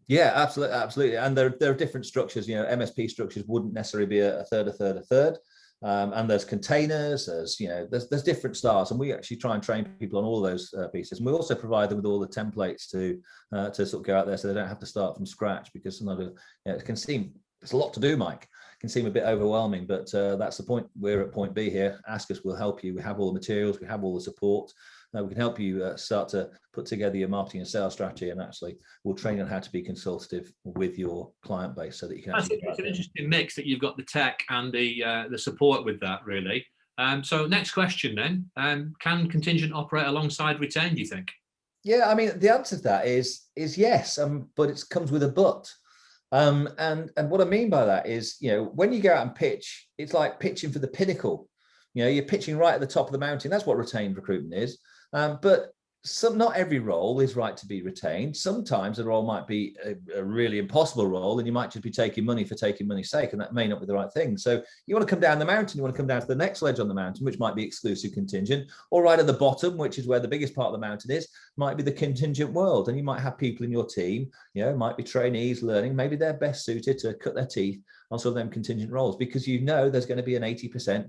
Yeah, absolutely, absolutely. And there are different structures. MSP structures wouldn't necessarily be a third, a third, a third. And there's containers, there's different styles, and we actually try and train people on all those pieces. And we also provide them with all the templates to sort of go out there, so they don't have to start from scratch, because sometimes it can seem, it's a lot to do, Mike. It can seem a bit overwhelming, but that's the point. We're at point B here. Ask us, we'll help you. We have all the materials, we have all the support. We can help you start to put together your marketing and sales strategy, and actually we'll train on how to be consultative with your client base, so that you can actually. It's an interesting mix that you've got the tech and the support with that, really. So next question then, can contingent operate alongside retained, do you think? Yeah, I mean, the answer to that is yes, but it comes with a but. And what I mean by that is, when you go out and pitch, it's like pitching for the pinnacle. You're pitching right at the top of the mountain. That's what retained recruitment is. But not every role is right to be retained. Sometimes a role might be a really impossible role, and you might just be taking money for taking money's sake, and that may not be the right thing. So you want to come down the mountain, you want to come down to the next ledge on the mountain, which might be exclusive contingent, or right at the bottom, which is where the biggest part of the mountain is, might be the contingent world. And you might have people in your team, might be trainees learning, maybe they're best suited to cut their teeth on some of them contingent roles, because there's going to be an 80%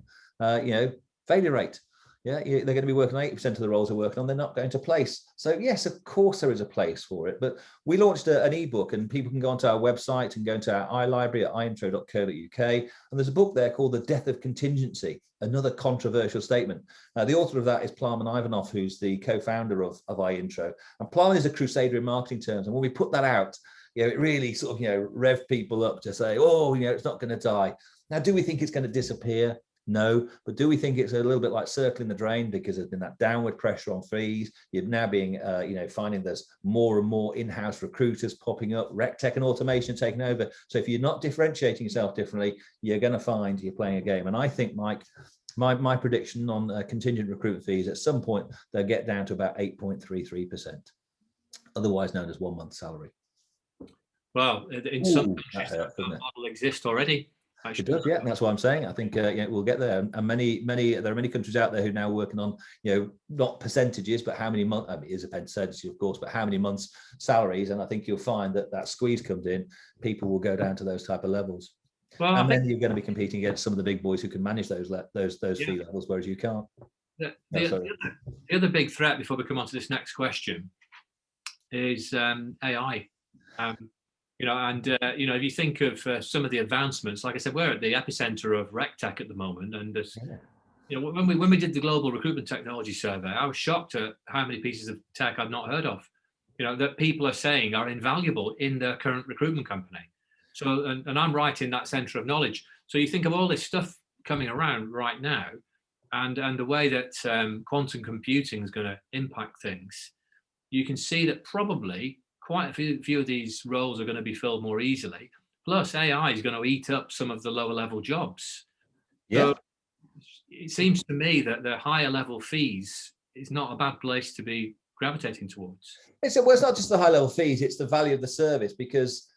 failure rate. Yeah, they're going to be working on 80% of the roles they're working on. They're not going to place. So yes, of course there is a place for it. But we launched an ebook, and people can go onto our website and go into our iLibrary at iintro.co.uk. And there's a book there called The Death of Contingency, another controversial statement. The author of that is Plamen Ivanov, who's the co-founder of iIntro. And Plamen is a crusader in marketing terms. And when we put that out, it really sort of, rev people up to say, it's not going to die. Now, do we think it's going to disappear? No, but do we think it's a little bit like circling the drain, because there's been that downward pressure on fees? You're now being, finding there's more and more in-house recruiters popping up, rec tech and automation taking over. So if you're not differentiating yourself differently, you're going to find you're playing a game. And I think, Mike, my prediction on contingent recruitment fees, at some point they'll get down to about 8.33%, otherwise known as 1 month's salary. Well, in some countries, that model exists already. It does, yeah. And that's what I'm saying. I think we'll get there. And there are many countries out there who are now working on, not percentages, but how many months. It is a percentage, of course, but how many months' salaries. And I think you'll find that squeeze comes in. People will go down to those type of levels. Well, and then you're going to be competing against some of the big boys who can manage those fee levels, whereas you can't. The other big threat, before we come on to this next question, is AI. If you think of some of the advancements, like I said, we're at the epicenter of rec tech at the moment. And when we did the global recruitment technology survey, I was shocked at how many pieces of tech I'd not heard of, that people are saying are invaluable in their current recruitment company. So, and I'm right in that center of knowledge. So you think of all this stuff coming around right now, and the way that quantum computing is going to impact things, you can see that probably quite a few of these roles are going to be filled more easily. Plus, AI is going to eat up some of the lower level jobs. Yeah. So it seems to me that the higher level fees is not a bad place to be gravitating towards. It's not just the high level fees, it's the value of the service, because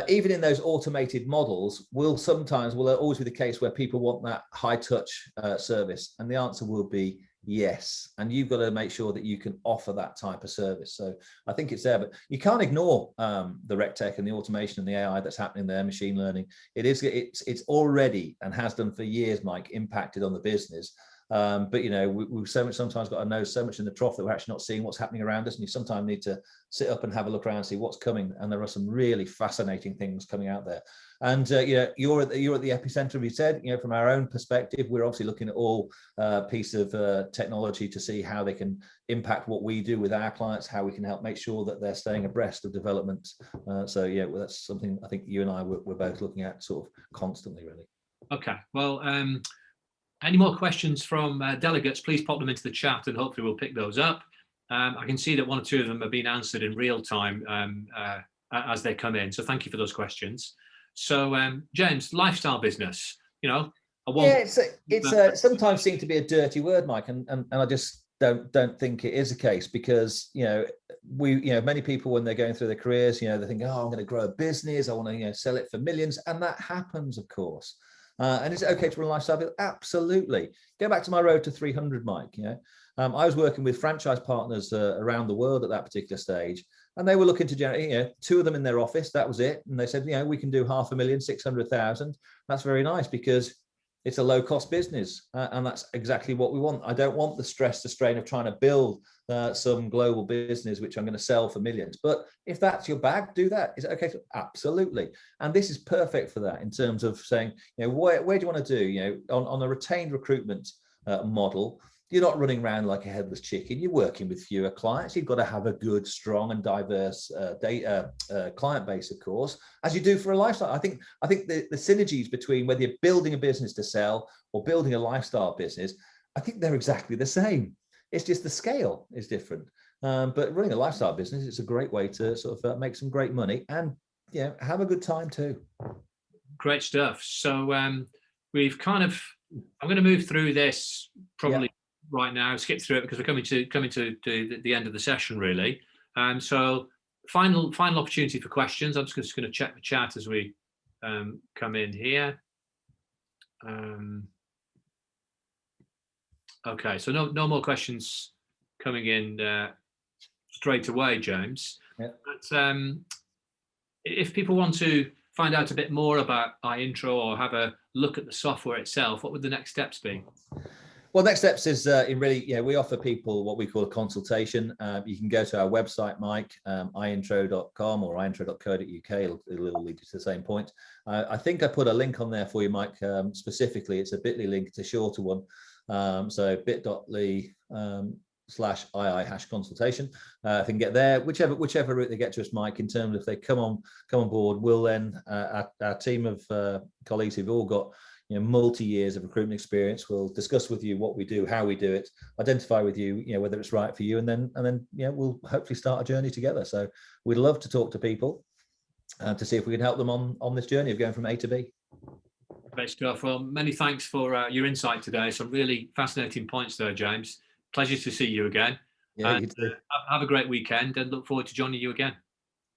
even in those automated models, will always be the case where people want that high touch service. And the answer will be yes, and you've got to make sure that you can offer that type of service. So I think it's there, but you can't ignore the rec tech and the automation and the AI that's happening there, machine learning. It's already, and has done for years, Mike, impacted on the business. But we've sometimes got our nose so much in the trough that we're actually not seeing what's happening around us, and you sometimes need to sit up and have a look around and see what's coming. And there are some really fascinating things coming out there. And you're at the epicenter, you said. From our own perspective, we're obviously looking at all pieces of technology to see how they can impact what we do with our clients, how we can help make sure that they're staying abreast of developments. That's something I think you and I we're both looking at sort of constantly, really. Okay, well. Any more questions from delegates, please pop them into the chat, and hopefully we'll pick those up. I can see that one or two of them have been answered in real time as they come in. So thank you for those questions. So James, lifestyle business, it's sometimes seems to be a dirty word, Mike, and I just don't think it is the case, because many people, when they're going through their careers, they think, I'm going to grow a business, I want to sell it for millions, and that happens, of course. And is it okay to run a lifestyle business? Absolutely. Go back to my road to 300, Mike. I was working with franchise partners around the world at that particular stage, and they were looking to generate, 2 of them in their office. That was it. And they said, we can do 500,000, 600,000. That's very nice because it's a low cost business. And that's exactly what we want. I don't want the stress, the strain of trying to build some global business, which I'm going to sell for millions. But if that's your bag, do that. Is it okay? Absolutely. And this is perfect for that in terms of saying, where do you want to do, on a retained recruitment model. You're not running around like a headless chicken. You're working with fewer clients. You've got to have a good, strong, and diverse client base, of course, as you do for a lifestyle. I think the synergies between whether you're building a business to sell or building a lifestyle business, I think they're exactly the same. It's just the scale is different. But running a lifestyle business, it's a great way to sort of make some great money and have a good time too. Great stuff. So we've I'm going to move through this probably right now, skip through it because we're coming to the end of the session really. So final opportunity for questions. I'm just going to check the chat as we come in here. Okay, so no more questions coming in straight away, James. Yeah. But if people want to find out a bit more about iIntro or have a look at the software itself, what would the next steps be? Well, next steps is we offer people what we call a consultation. You can go to our website, Mike, iintro.com or iintro.co.uk. It'll lead you to the same point. I think I put a link on there for you, Mike, specifically. It's a bit.ly link. It's a shorter one. So bit.ly /II-consultation. If they can get there, whichever route they get to us, Mike, in terms of if they come on board, we'll then, our team of colleagues who've all got multi-years of recruitment experience, we'll discuss with you what we do, how we do it, identify with you, whether it's right for you, and then we'll hopefully start a journey together. So we'd love to talk to people to see if we can help them on this journey of going from A to B. Great stuff. Well, many thanks for your insight today. Some really fascinating points there, James. Pleasure to see you again. Yeah, and, you too. Have a great weekend and look forward to joining you again.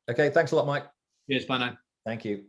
Okay, thanks a lot, Mike. Cheers, bye now. Thank you.